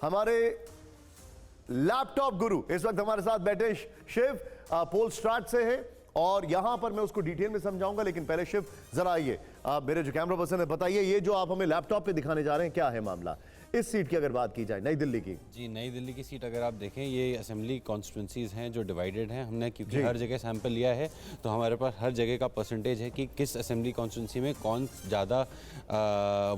हमारे लैपटॉप गुरु इस वक्त हमारे साथ बैठे शिव पोलस्टार्ट से है और यहां पर मैं उसको डिटेल में समझाऊंगा, लेकिन पहले शिव जरा आइए, आप मेरे जो कैमरा पर्सन है बताइए, ये जो आप हमें लैपटॉप पे दिखाने जा रहे हैं क्या है मामला? इस सीट की अगर बात की जाए, नई दिल्ली की। जी, नई दिल्ली की सीट अगर आप देखें, ये असेंबली कॉन्स्टिट्यूंसीज हैं जो डिवाइडेड हैं। हमने क्योंकि हर जगह सैंपल लिया है तो हमारे पास हर जगह का परसेंटेज है कि किस असेंबली कॉन्स्टिट्यूंसी में कौन ज़्यादा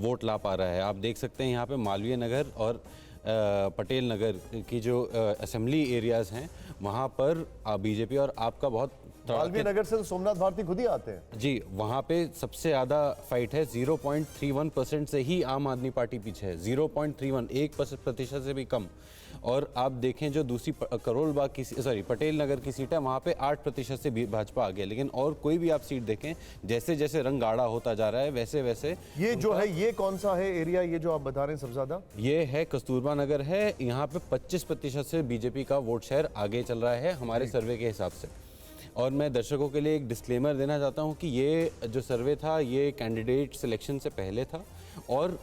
वोट ला पा रहा है। आप देख सकते हैं यहाँ पे मालवीय नगर और पटेल नगर की जो असेंबली एरियाज़ हैं वहाँ पर बीजेपी और आपका बहुत मालवीय नगर से तो सोमनाथ भारती खुद ही आते हैं। जी, वहाँ पे सबसे ज़्यादा फाइट है। 0.31% से ही आम आदमी पार्टी पीछे है, 0.31, 1% से भी कम। और आप देखें जो दूसरी करोल बाग की पटेल नगर की सीट है, वहाँ पे 8% से भी भाजपा आ गया। लेकिन और कोई भी आप सीट देखें, जैसे जैसे रंग गाढ़ा होता जा रहा है वैसे वैसे ये जो है, ये कौन सा है एरिया, ये जो आप बता रहे हैं सबसे ज़्यादा? ये है कस्तूरबा नगर है। यहाँ पे 25% से बीजेपी का वोट शेयर आगे चल रहा है हमारे सर्वे के हिसाब से। और मैं दर्शकों के लिए एक डिस्क्लेमर देना चाहता हूं कि ये जो सर्वे था ये कैंडिडेट सिलेक्शन से पहले था और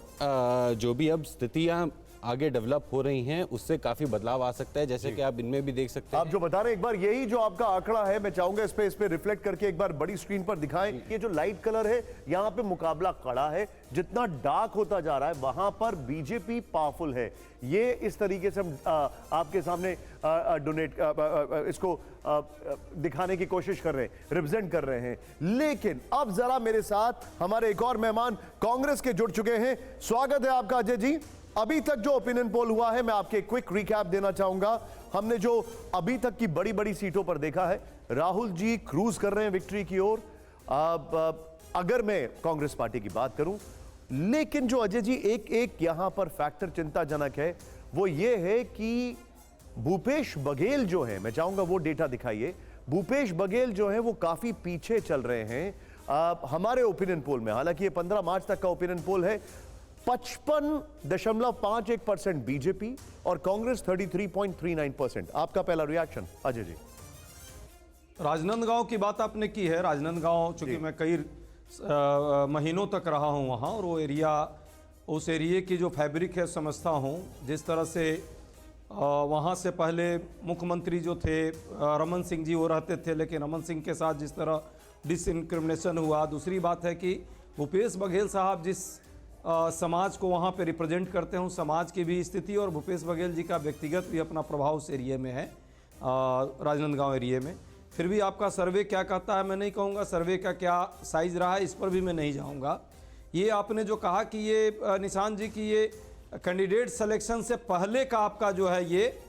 जो भी अब स्थितियां आगे डेवलप हो रही हैं उससे काफ़ी बदलाव आ सकता है, जैसे कि आप इनमें भी देख सकते हैं। आप जो बता रहे हैं, एक बार यही जो आपका आंकड़ा है, मैं चाहूंगा इस पे रिफ्लेक्ट करके एक बार बड़ी स्क्रीन पर दिखाएं। ये जो लाइट कलर है, यहाँ पे मुकाबला कड़ा है। जितना डार्क होता जा रहा है वहां पर बीजेपी पावरफुल है। ये इस तरीके से हम आपके सामने इसको दिखाने की कोशिश कर रहे हैं, रिप्रेजेंट कर रहे हैं। लेकिन अब जरा मेरे साथ हमारे एक और मेहमान कांग्रेस के जुड़ चुके हैं। स्वागत है आपका अजय जी। अभी तक जो ओपिनियन पोल हुआ है, मैं आपके क्विक रिकैप देना चाहूंगा। हमने जो अभी तक की बड़ी बड़ी सीटों पर देखा है, राहुल जी क्रूज कर रहे हैं विक्ट्री की ओर। अगर मैं कांग्रेस पार्टी की बात करूं, लेकिन जो अजय जी एक यहां पर फैक्टर चिंताजनक है वो ये है कि भूपेश बघेल जो है, मैं चाहूंगा वो डेटा दिखाइए। भूपेश बघेल जो है वो काफी पीछे चल रहे हैं हमारे ओपिनियन पोल में। हालांकि ये 15 मार्च तक का ओपिनियन पोल है। 55.51% बीजेपी और कांग्रेस 33.39%। आपका पहला रिएक्शन अजय जी? राजनांदगांव की बात आपने की है। राजनांदगांव चूंकि मैं कई महीनों तक रहा हूं वहां, और वो एरिया, उस एरिया की जो फैब्रिक है समझता हूं। जिस तरह से वहां से पहले मुख्यमंत्री जो थे रमन सिंह जी, वो रहते थे, लेकिन रमन सिंह के साथ जिस तरह डिसइंक्रिमिनेशन हुआ। दूसरी बात है कि भूपेश बघेल साहब जिस समाज को वहाँ पे रिप्रेजेंट करते हैं, उस समाज की भी स्थिति और भूपेश बघेल जी का व्यक्तिगत भी अपना प्रभाव उस एरिया में है, राजनांदगांव एरिया में। फिर भी आपका सर्वे क्या कहता है मैं नहीं कहूँगा, सर्वे का क्या साइज रहा है इस पर भी मैं नहीं जाऊँगा। ये आपने जो कहा कि ये निशान जी की ये कैंडिडेट सिलेक्शन से पहले का आपका जो है ये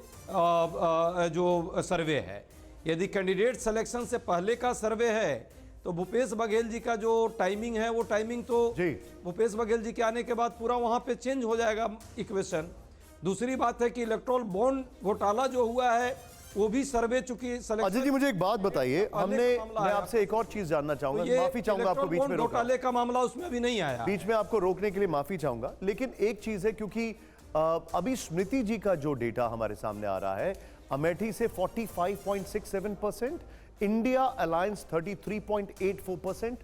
जो सर्वे है, यदि कैंडिडेट सिलेक्शन से पहले का सर्वे है तो भूपेश बघेल जी का जो टाइमिंग है वो टाइमिंग तो भूपेश बघेल जी के आने के बाद पूरा वहां पे चेंज हो जाएगा इक्वेशन। दूसरी बात है कि इलेक्ट्रोल बॉन्ड घोटाला जो हुआ है वो भी सर्वे चुकी। अजय जी मुझे एक बात बताइए, मैं आपसे एक और चीज जानना चाहूंगा, माफी चाहूंगा आपको बीच में घोटाले का मामला उसमें भी नहीं आया, बीच में आपको रोकने के लिए माफी चाहूंगा। लेकिन एक चीज है, क्योंकि अभी स्मृति जी का जो डेटा हमारे सामने आ रहा है, अमेठी से 45.67%, इंडिया अलायंस 33.84%,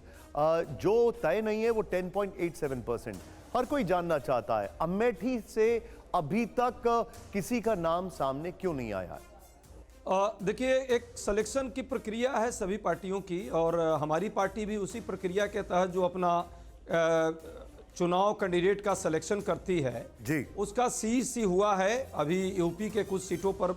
जो तय नहीं है वो 10.87%। हर कोई जानना चाहता है अमेठी से अभी तक किसी का नाम सामने क्यों नहीं आया है? देखिए, एक सिलेक्शन की प्रक्रिया है सभी पार्टियों की, और हमारी पार्टी भी उसी प्रक्रिया के तहत जो अपना चुनाव कैंडिडेट का सिलेक्शन करती है जी, उसका सी हुआ है। अभी यूपी के कुछ सीटों पर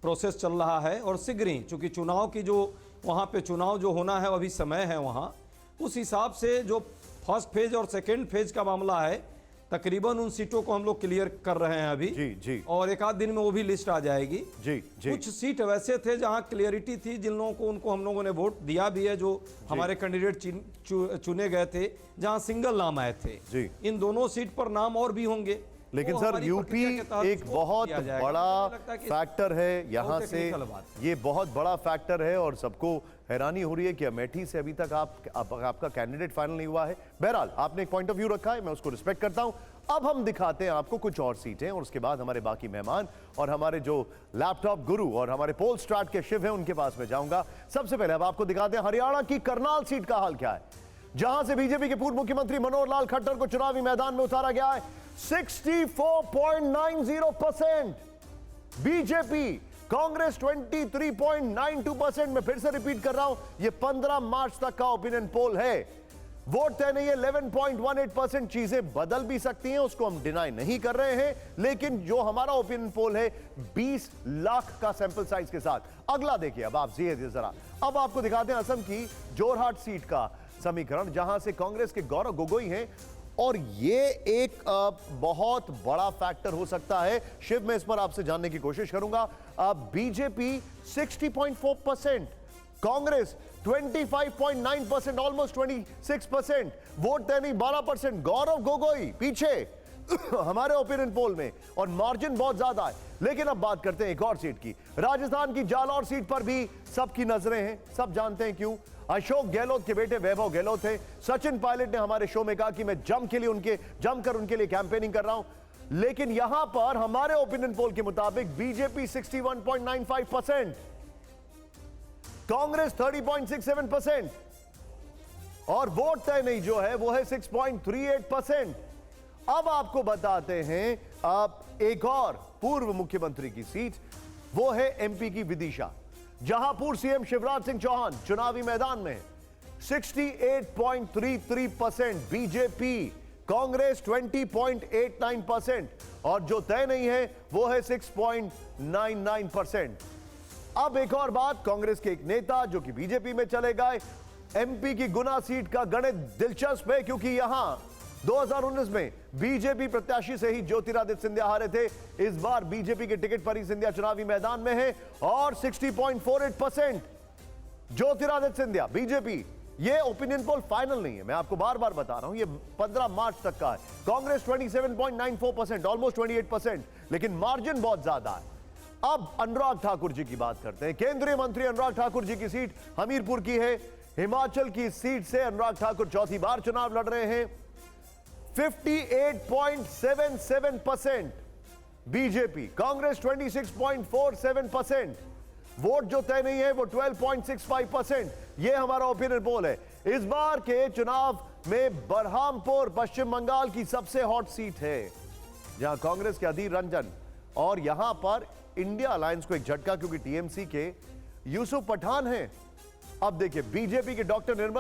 प्रोसेस चल रहा है और शीघ्र ही, चूंकि चुनाव की जो वहाँ पे चुनाव जो होना है अभी समय है वहाँ, उस हिसाब से जो फर्स्ट फेज और सेकेंड फेज का मामला है, तकरीबन उन सीटों को हम लोग क्लियर कर रहे हैं अभी। जी। और एक आध दिन में वो भी लिस्ट आ जाएगी। जी। कुछ सीट वैसे थे जहां क्लियरिटी थी, जिन लोगों को उनको हम लोगों ने वोट दिया भी है, जो हमारे कैंडिडेट चुने गए थे, जहां सिंगल नाम आए थे। इन दोनों सीट पर नाम और भी होंगे। लेकिन सर यूपी एक बहुत बड़ा फैक्टर है यहाँ से, ये बहुत बड़ा फैक्टर है और सबको हैरानी हो रही है कि अमेठी से अभी तक आपका कैंडिडेट फाइनल नहीं हुआ है। बहरहाल आपने एक पॉइंट ऑफ व्यू रखा है, मैं उसको रिस्पेक्ट करता हूं। अब हम दिखाते हैं आपको कुछ और सीटें और उसके बाद हमारे बाकी मेहमान और हमारे जो लैपटॉप गुरु और हमारे पोल स्टार्ट के शिव हैं उनके पास में जाऊंगा। सबसे पहले अब आपको दिखाते हैं हरियाणा की करनाल सीट का हाल क्या है। जहां से बीजेपी के पूर्व मुख्यमंत्री मनोहर लाल खट्टर को चुनावी मैदान में उतारा गया है। 64.90%। बीजेपी, कांग्रेस 23.92%। में फिर से रिपीट कर रहा हूं, यह 15 मार्च तक का ओपिनियन पोल है। वोट तय नहीं है 11.18%। चीजें बदल भी सकती हैं, उसको हम डिनाई नहीं कर रहे हैं, लेकिन जो हमारा ओपिनियन पोल है 20 लाख का सैंपल साइज के साथ। अगला देखिए, अब आप जरा, अब आपको दिखाते हैं असम की जोरहाट सीट का समीकरण, जहां से कांग्रेस के गौरव गोगोई हैं, और ये एक बहुत बड़ा फैक्टर हो सकता है। शिव, मैं इस पर आपसे जानने की कोशिश करूंगा। BJP 60.4%, Congress 25.9%, almost 26%। वोट तय नहीं 12%। गौरव गोगोई पीछे हमारे ओपिनियन पोल में, और मार्जिन बहुत ज्यादा है। लेकिन अब बात करते हैं एक और सीट की। राजस्थान की जालौर सीट पर भी सबकी नजरें हैं, सब जानते हैं क्यों। अशोक गहलोत के बेटे वैभव गहलोत हैं। सचिन पायलट ने हमारे शो में कहा कि मैं जमकर उनके लिए कैंपेनिंग कर रहा हूं, लेकिन यहां पर हमारे ओपिनियन पोल के मुताबिक बीजेपी 61.95%, कांग्रेस 30.67%, और वोट तय नहीं जो है वो है 6.38%। अब आपको बताते हैं आप एक और पूर्व मुख्यमंत्री की सीट, वो है एमपी की विदिशा, जहां पूर्व सीएम शिवराज सिंह चौहान चुनावी मैदान में 68.33%, बीजेपी, कांग्रेस 20.89%, और जो तय नहीं है वो है 6.99%। अब एक और बात, कांग्रेस के एक नेता जो कि बीजेपी में चले गए। एमपी की गुना सीट का गणित दिलचस्प है, क्योंकि यहां 2019 में बीजेपी प्रत्याशी से ही ज्योतिरादित्य सिंधिया हारे थे। इस बार बीजेपी के टिकट पर ही सिंधिया चुनावी मैदान में है, और 60.48% ज्योतिरादित्य सिंधिया, बीजेपी। ये ओपिनियन पोल फाइनल नहीं है, मैं आपको बार बार बता रहा हूं, ये 15 मार्च तक का है। कांग्रेस 27.94%, ऑलमोस्ट 28%, लेकिन मार्जिन बहुत ज्यादा है। अब अनुराग ठाकुर जी की बात करते हैं। केंद्रीय मंत्री अनुराग ठाकुर जी की सीट हमीरपुर की है। हिमाचल की सीट से अनुराग ठाकुर चौथी बार चुनाव लड़ रहे हैं। 58.77%, बीजेपी, कांग्रेस 26.47%, वोट जो तय नहीं है वो 12.65%। ये हमारा ओपिनियन पोल है। इस बार के चुनाव में बरहामपुर पश्चिम बंगाल की सबसे हॉट सीट है, जहां कांग्रेस के अधीर रंजन, और यहां पर इंडिया अलायंस को एक झटका, क्योंकि टीएमसी के यूसुफ पठान हैं। अब देखिए, बीजेपी के डॉक्टर निर्मल